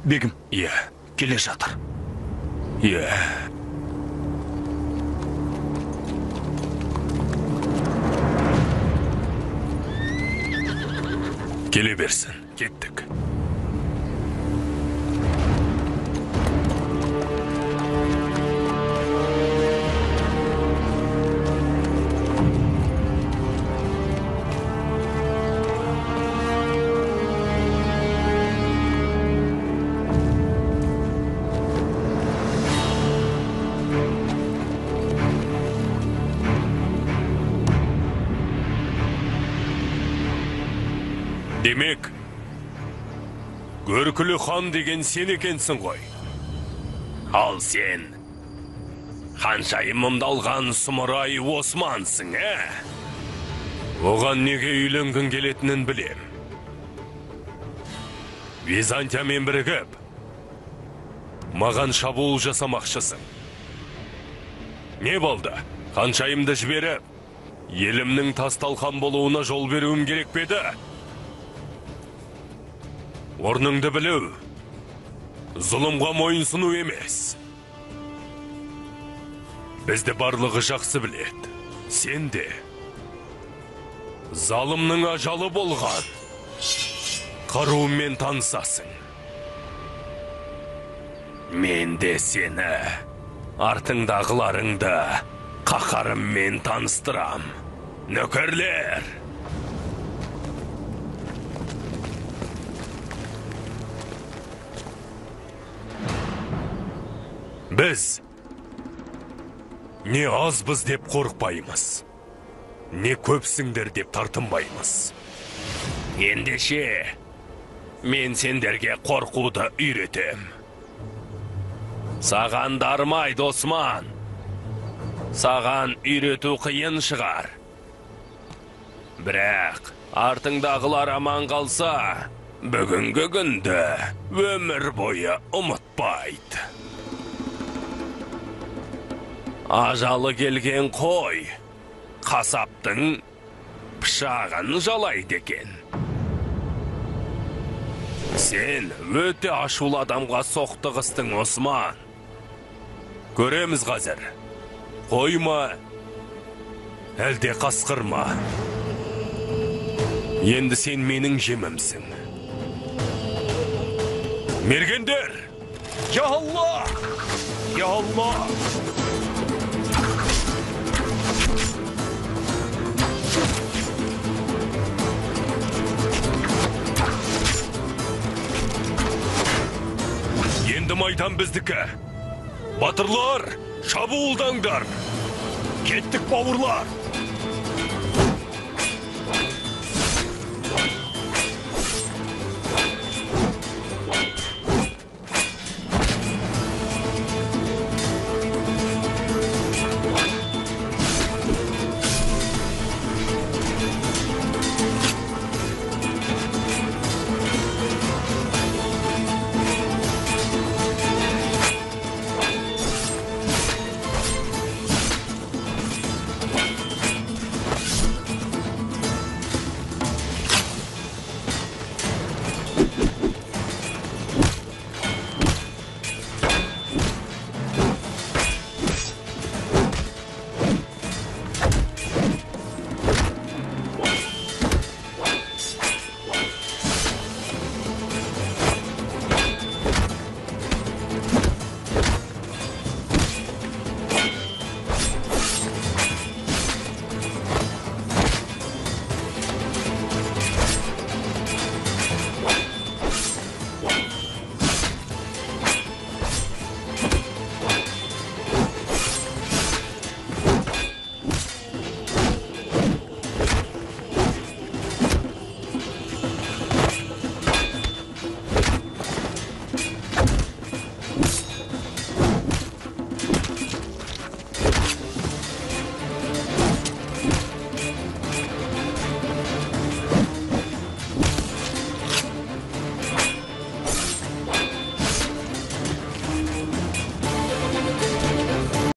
Бегім, Иә, келе жатыр. иә. Келе берсін, кеттік. Демек, Көркілі хан деген сен екенсің ғой. Ал сен, ханшайымымды алған сұмырай Османсың, Оған неге үйленгің келетінін білем. Византиямен бірігіп, маған шабуыл жасамақшысың. Не болды? Ханшайымды жіберіп, елімнің тас-талқан болуына жол беруім керек педі? Орныңды білу, зұлымға мойынсыну емес. Бізді барлығы жақсы білет. Сен де залымның ажалы болған қаруымен танысасың. Мен де сені артыңдағыларыңды қаһарыммен таныстырам. Нөкерлер! Біз не азбыз деп қорықпаймыз, не көпсіңдер деп тартынбаймыз. Ендеше, мен сендерге қорқуды үйретем. Саған дармайды, Осман. Саған үйрету қиын шығар. Бірақ артыңдағылар аман қалса, бүгінгі күнді өмір бойы ұмытпайды. Ажалы келген қой, қасаптың пышағын жалайды екен. Сен өте ашулы адамға соқтығыстың, Осман. Көреміз қазір. Қой ма, әлде қасқыр ма? Енді сен менің жемімсің. Мергендер! Я Алла! Я Алла! Енді майдан біздікі. Батырлар, шабуылдаңдар. Кеттік, бауырлар.